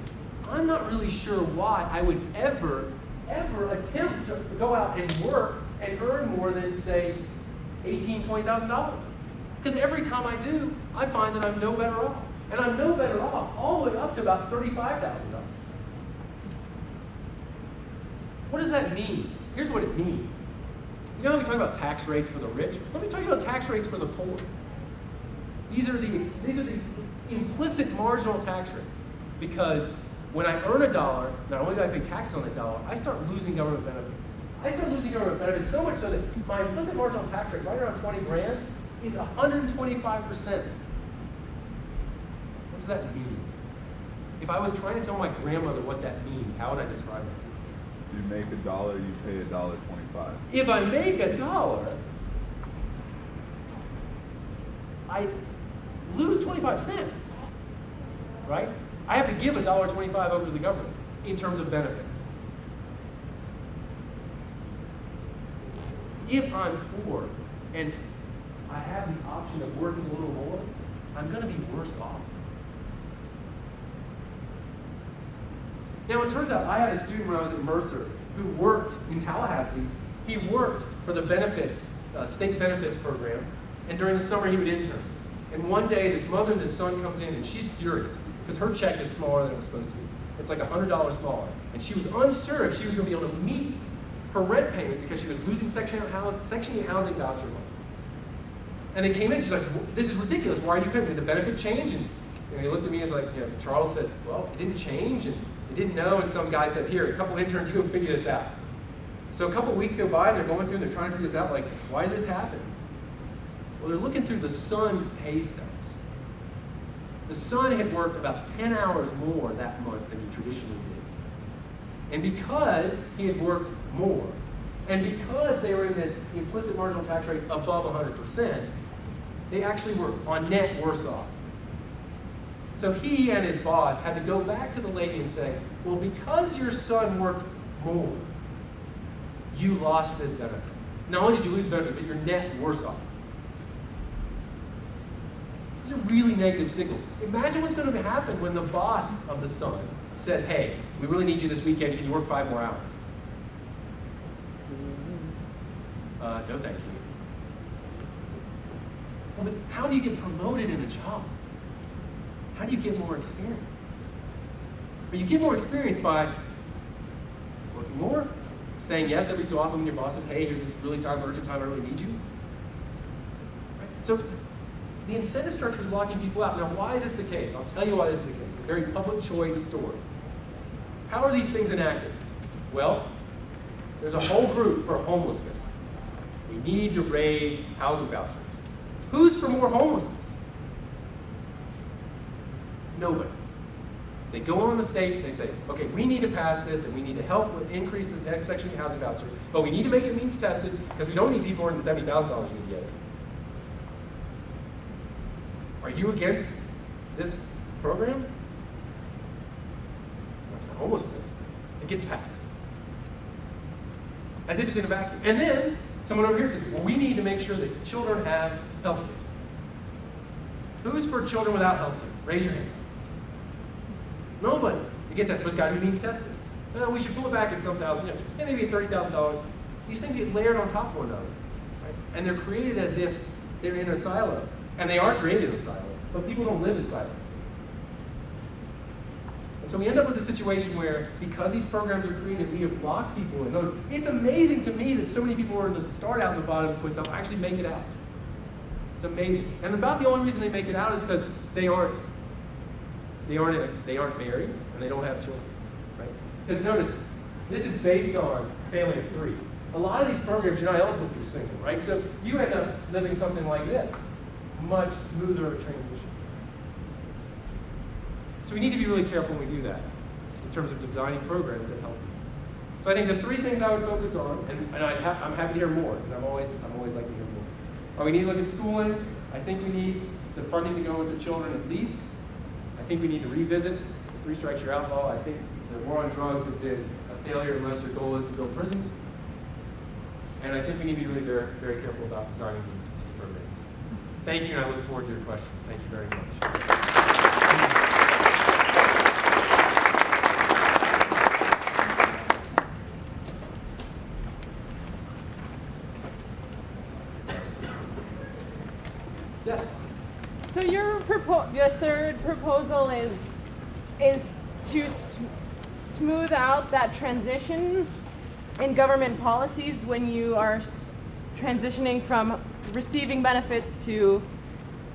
I'm not really sure why I would ever attempt to go out and work and earn more than, say, $18,000, $20,000. Because every time I do, I find that I'm no better off. And I'm no better off all the way up to about $35,000. What does that mean? Here's what it means. You know how we talk about tax rates for the rich? Let me talk about tax rates for the poor. These are the implicit marginal tax rates. Because when I earn $1, not only do I pay taxes on that $1, I start losing government benefits. I start losing government benefits so much so that my implicit marginal tax rate, right around 20 grand, is 125%. What does that mean? If I was trying to tell my grandmother what that means, how would I describe it to her? You make $1, you pay $1.25. If I make $1, I lose 25 cents, right? I have to give $1.25 over to the government in terms of benefits. If I'm poor and I have the option of working a little more, I'm going to be worse off. Now, it turns out I had a student when I was at Mercer who worked in Tallahassee. He worked for the benefits, state benefits program, and during the summer he would intern. And one day, this mother and this son comes in, and she's furious because her check is smaller than it was supposed to be. It's like $100 smaller. And she was unsure if she was going to be able to meet her rent payment because she was losing Section 8 housing voucher money. And they came in, she's like, this is ridiculous. Why are you cutting? Did the benefit change? And they looked at me as like, Charles said, well, it didn't change. And they didn't know, and some guy said, here, a couple interns, you go figure this out. So a couple weeks go by, and they're going through, and they're trying to figure this out, like, why did this happen? Well, they're looking through the son's pay stubs. The son had worked about 10 hours more that month than he traditionally did. And because he had worked more, and because they were in this implicit marginal tax rate above 100%, they actually were on net worse off. So he and his boss had to go back to the lady and say, well, because your son worked more, you lost this benefit. Not only did you lose benefit, but you're net worse off. These are really negative signals. Imagine what's going to happen when the boss of the son says, hey, we really need you this weekend. Can you work 5 more hours? No, thank you. Well, but how do you get promoted in a job? How do you get more experience? Well, you get more experience by working more, saying yes every so often when your boss says, hey, here's this really urgent time, I really need you. Right? So the incentive structure is locking people out. Now, why is this the case? I'll tell you why this is the case. A very public choice story. How are these things enacted? Well, there's a whole group for homelessness. We need to raise housing vouchers. Who's for more homelessness? Nobody. They go on the state, they say, okay, we need to pass this and we need to help with increase this next section of housing voucher, but we need to make it means tested because we don't need people earning $70,000 to get it. Are you against this program? Not for homelessness. It gets passed. As if it's in a vacuum. And then someone over here says, well, we need to make sure that children have health care. Who's for children without health care? Raise your hand. Nobody. It gets tested, but it's got to be means tested. We should pull it back at some thousand, maybe $30,000. These things get layered on top of one another. Right? And they're created as if they're in a silo. And they are created in a silo, but people don't live in silos. And so we end up with a situation where, because these programs are created, we have locked people in those. It's amazing to me that so many people who are in the start out in the bottom of the quintile actually make it out. It's amazing. And about the only reason they make it out is because they aren't married and they don't have children, right? Because notice, this is based on family of 3. A lot of these programs, you're not eligible if you're single, right? So you end up living something like this. Much smoother transition. So we need to be really careful when we do that in terms of designing programs that help. So I think the 3 things I would focus on, and I'm happy to hear more because I'm always like to hear more. We need to look at schooling. I think we need the funding to go with the children at least. I think we need to revisit the 3 strikes you're outlaw. I think the war on drugs has been a failure unless your goal is to build prisons. And I think we need to be really very, very careful about designing these programs. Thank you, and I look forward to your questions. Thank you very much. Yes? So your third proposal is to smooth out that transition in government policies when you are transitioning from receiving benefits to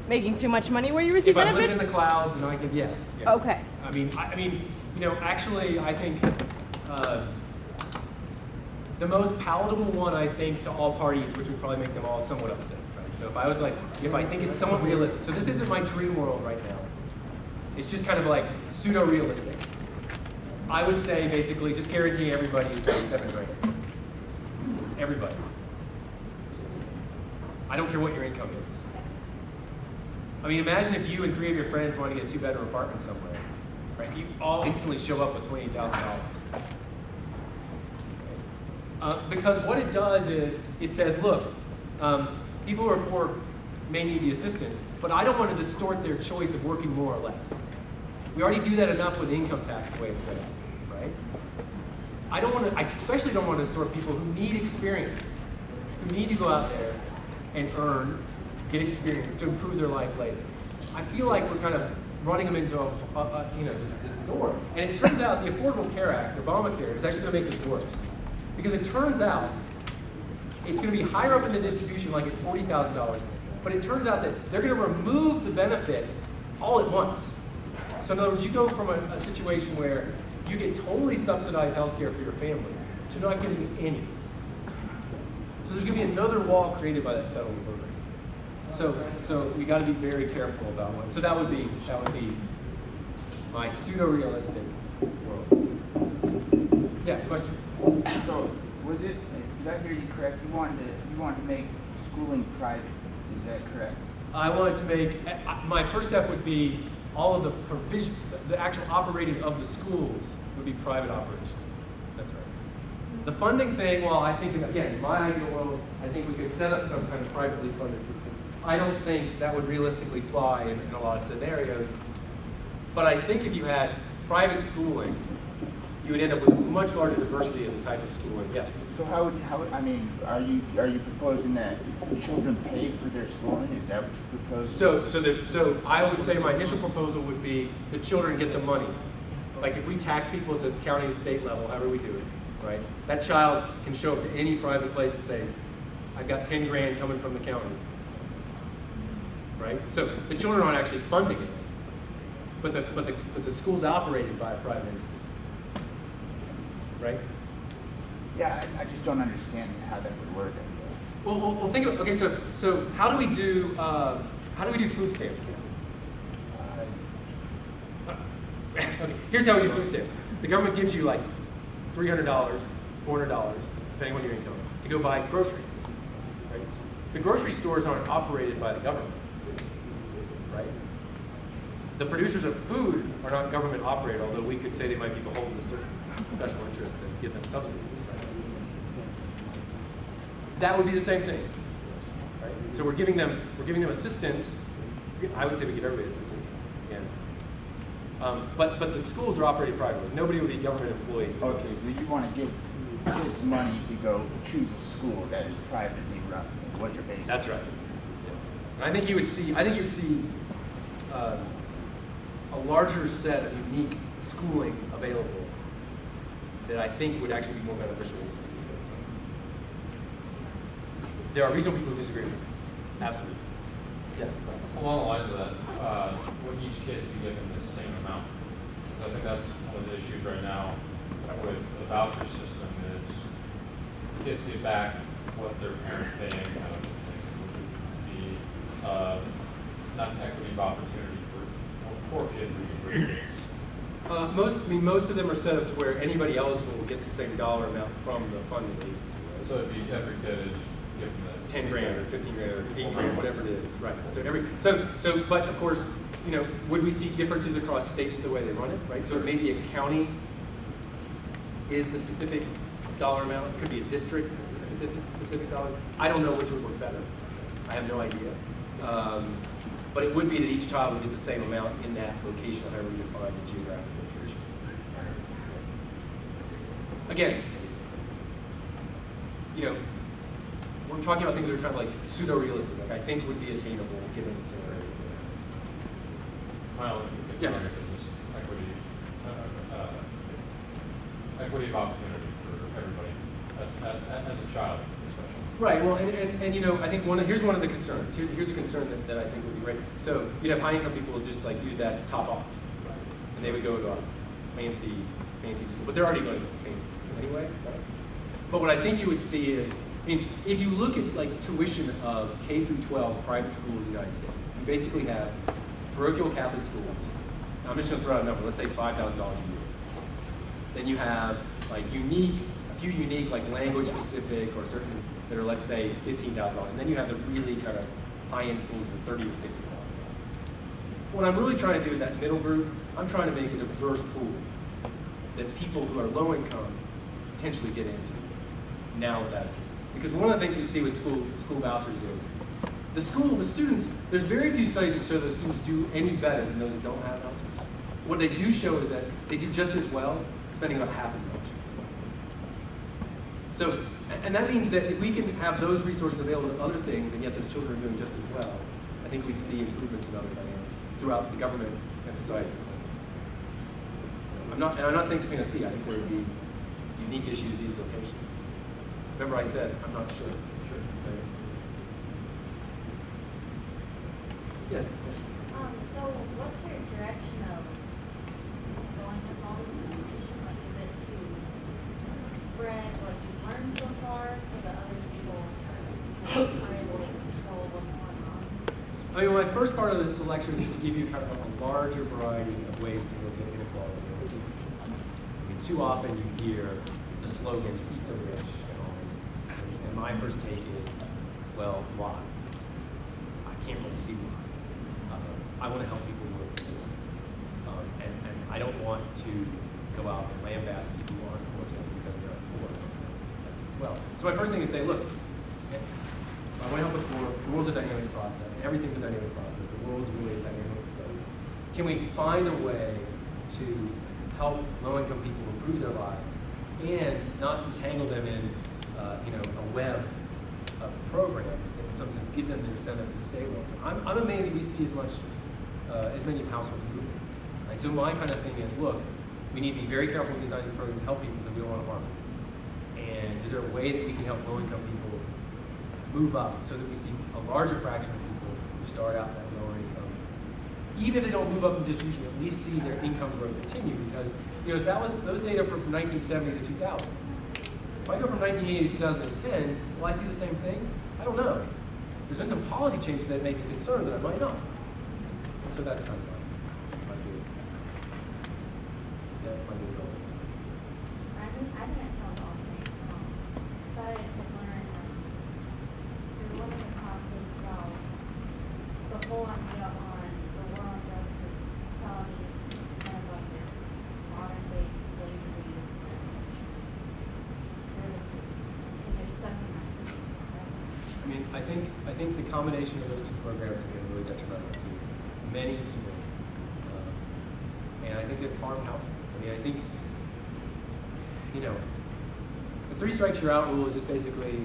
making too much money where you receive benefits? If I live in the clouds and I can, yes. Okay. I mean, actually, I think the most palatable one, I think, to all parties, which would probably make them all somewhat upset, right? So if I think it's somewhat realistic, so this isn't my dream world right now. It's just kind of like pseudo-realistic. I would say, basically, just guaranteeing everybody is $7 grand. Everybody. I don't care what your income is. I mean, imagine if you and 3 of your friends want to get a 2-bedroom apartment somewhere, right? You all instantly show up with $28,000. Because what it does is, it says, look, people who are poor may need the assistance, but I don't want to distort their choice of working more or less. We already do that enough with income tax the way it's set up, right? I especially don't want to distort people who need experience, who need to go out there and get experience to improve their life later. I feel like we're kind of running them into this door. And it turns out the Affordable Care Act, Obamacare, is actually going to make this worse. Because it turns out it's going to be higher up in the distribution, like at $40,000. But it turns out that they're going to remove the benefit all at once. So in other words, you go from a situation where you get totally subsidized health care for your family to not getting any. So there's going to be another wall created by that federal program. So we got to be very careful about one. So that would be my pseudo-realistic world. Yeah, question. So did I hear you correct? You wanted to make schooling private. Is that correct? I wanted to make my first step would be all of the provision, the actual operating of the schools would be private operation. That's right. The funding thing, well, I think, again, in my ideal world, I think we could set up some kind of privately funded system. I don't think that would realistically fly in a lot of scenarios. But I think if you had private schooling, you would end up with a much larger diversity in the type of schooling. Yeah. So I mean, are you proposing that children pay for their schooling? Is that what you propose? So I would say my initial proposal would be the children get the money. Like if we tax people at the county and state level, however we do it, right? That child can show up to any private place and say, I've got 10 grand coming from the county, right? So the children aren't actually funding it, but the school's operated by a private entity, right? Yeah, I just don't understand how that would work, I guess. Well, think about, okay, so how do we do food stamps now? Okay, here's how we do food stamps. The government gives you like $300, $400, depending on your income, to go buy groceries, right? The grocery stores aren't operated by the government, right? The producers of food are not government operated, although we could say they might be beholden to certain special interests that give them subsidies, right? That would be the same thing, right? So we're giving them assistance. I would say we give everybody assistance, again. But the schools are operated privately. Nobody would be government employees. Okay, so you want to give kids money to go choose a school that is privately run, is what you're basically. That's right. Yeah. And I think you would see a larger set of unique schooling available that I think would actually be more beneficial to the students. There are reasonable people who disagree with me. Absolutely. Yeah. Along the lines of that, would each kid be given the same amount? Because I think that's one of the issues right now with the voucher system is kids get back what their parents paying, kind of thing, which would be not an equity of opportunity for poor kids versus rich kids. Most of them are set up to where anybody eligible gets the same dollar amount from the funding agency. Right? So it'd be every kid is given the 10 grand or 15 grand or 8 grand, whatever it is, right? So but of course, would we see differences across states the way they run it, right? So maybe a county is the specific dollar amount. It could be a district that's a specific dollar. I don't know which would work better. I have no idea. But it would be that each child would get the same amount in that location, however you define the geographic location. Again, we're talking about things that are kind of like pseudo-realistic, like I think would be attainable given the scenario. My only concern is just equity of opportunity for everybody as a child, especially. Right. Well, and I think here's one of the concerns. Here's a concern that I think would be great. So you'd have high-income people who just like use that to top off, right? And they would go to a fancy school, but they're already going to fancy school anyway, right? But what I think you would see is, if you look at like tuition of K through 12 private schools in the United States, you basically have parochial Catholic schools. Now, I'm just going to throw out a number. Let's say $5,000 a year. Then you have like a few unique like language specific or certain that are, let's say, $15,000, and then you have the really kind of high-end schools that are $30,000 or $50,000. What I'm really trying to do is that middle group. I'm trying to make a diverse pool that people who are low income potentially get into now with that assistance. Because one of the things we see with school vouchers is the students. There's very few studies that show those students do any better than those that don't have vouchers. What they do show is that they do just as well, spending about half as much. So, and that means that if we can have those resources available to other things, and yet those children are doing just as well, I think we'd see improvements in other dynamics throughout the government and society. So I'm not saying it's a panacea. I think there would be unique issues to these locations. Remember, I said I'm not sure. Right? Yes. So what's your direction of going with all this information? Like, is it to spread what you've learned so far so that other people are able to control what's going on? My first part of the lecture is just to give you kind of a larger variety of ways to look at inequality. Too often you hear the slogans, eat the rich, and all these things. And my first take is, well, why? I can't really see why. I want to help people who are poor. And I don't want to go out and lambast people who aren't poor simply because they're poor. That's as well. So my first thing is say, look, I want to help the poor. The world's a dynamic process. Everything's a dynamic process. The world's really a dynamic place. Can we find a way to help low-income people improve their lives and not entangle them in, a web of programs that in some sense give them the incentive to stay long. I'm amazed that we see as many households moving. Right? So my kind of thing is, look, we need to be very careful in designing these programs to help people because we don't want to harm them. And is there a way that we can help low-income people move up so that we see a larger fraction of people who start out at lower income, even if they don't move up in distribution, at least see their income growth continue? Because that was those data from 1970 to 2000. If I go from 1980 to 2010, will I see the same thing? I don't know. There's been some policy changes that make me concerned that I might not. And so that's kind of my view. Yeah, my view goal. I think it sounds awful. So I had learned through one of the classes about the whole idea on the war on drugs or felonies is kind of like your modern day slavery servitude because they're stuck in that system. I mean, I think the combination of those two programs have been really detrimental to many people, and I think they've harmed households. I mean, I think, the 3 strikes you're out rule is just basically,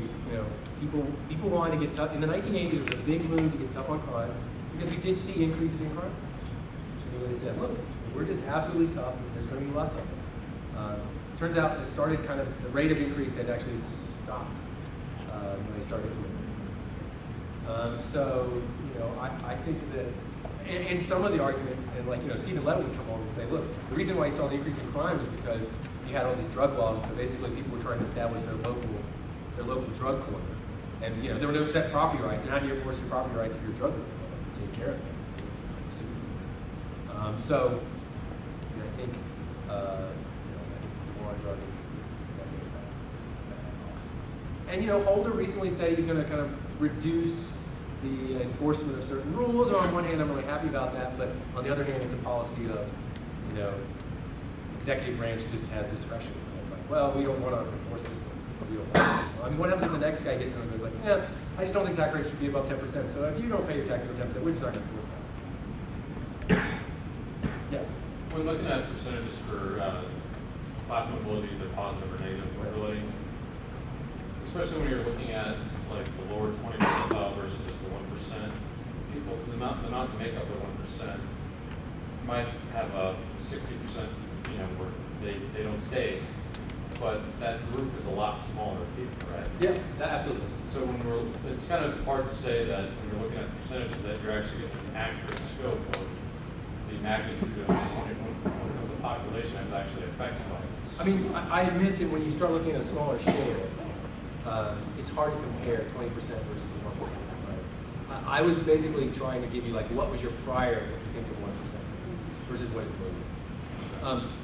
people wanted to get tough. In the 1980s, it was a big move to get tough on crime because we did see increases in crime. And they said, look, we're just absolutely tough, and there's going to be less of it. Turns out it started the rate of increase had actually stopped when they started doing this. So, I think that, and some of the argument, and Stephen Levitt would come along and say, look, the reason why you saw the increase in crime is because you had all these drug laws, and so basically people were trying to establish their local drug court. And there were no set property rights, and how do you enforce your property rights if you're a drug lord? You take care of them. So, I think the war on drugs is definitely a bad policy. And Holder recently said he's going to kind of reduce the enforcement of certain rules. And on one hand, I'm really happy about that, but on the other hand, it's a policy of, executive branch just has discretion. Like, well, we don't want to enforce this one because we don't like it. I mean, what happens if the next guy gets in and goes like, yeah, I just don't think tax rates should be above 10%. So if you don't pay your taxes over 10%, we're just not going to enforce that. Yeah. When looking at percentages for class mobility, either positive or negative, really, especially when you're looking at like the lower 20 percentile versus just the 1%, people, the amount to make up the 1% might have a 60%, where they don't stay, but that group is a lot smaller people, right? Yeah, absolutely. So it's kind of hard to say that when you're looking at percentages that you're actually getting an accurate scope of the magnitude of when it comes to population that's actually affected by this. I mean, I admit that when you start looking at a smaller share, it's hard to compare 20% versus 1%. Right? I was basically trying to give you what was your prior, what you think of 1% versus what it really is.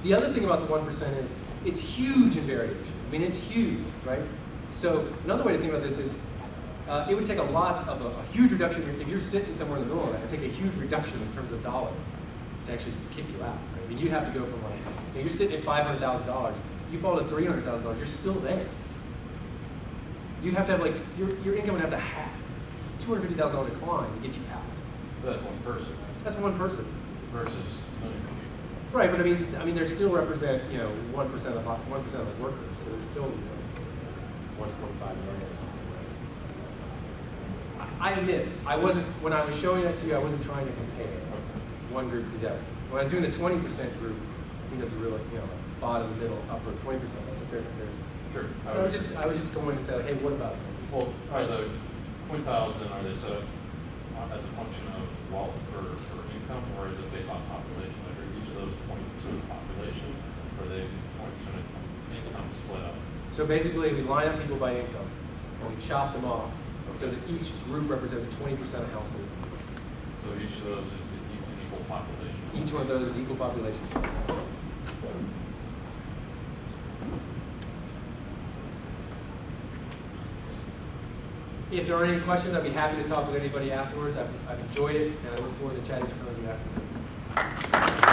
The other thing about the 1% is it's huge in variation. I mean, it's huge, right? So another way to think about this is it would take a huge reduction. If you're sitting somewhere in the middle of that, it would take a huge reduction in terms of dollar to actually kick you out. Right? I mean, you'd have to go from you're sitting at $500,000, you fall to $300,000, you're still there. You'd have to have your income would have to half, $250,000 decline to get you out. But that's one person. That's one person. Versus million people. Right, but I mean, they still represent 1% of the workers, so there's still 1.5 million or something. Right? I admit, when I was showing that to you, I wasn't trying to compare one group to the other. When I was doing the 20% group, I think that's a real bottom, middle, upper 20%. That's a fair comparison. Sure. I was just going to say, hey, what about them? Well, are the quintiles then, are they set up as a function of wealth or income, or is it based on population? Like are each of those 20% of population, or are they 20% of income split up? So basically, we line up people by income, and we chop them off, so that each group represents 20% of households. So each of those is an equal population. Each one of those is equal population. If there are any questions, I'd be happy to talk with anybody afterwards. I've enjoyed it, and I look forward to chatting with some of you afterwards.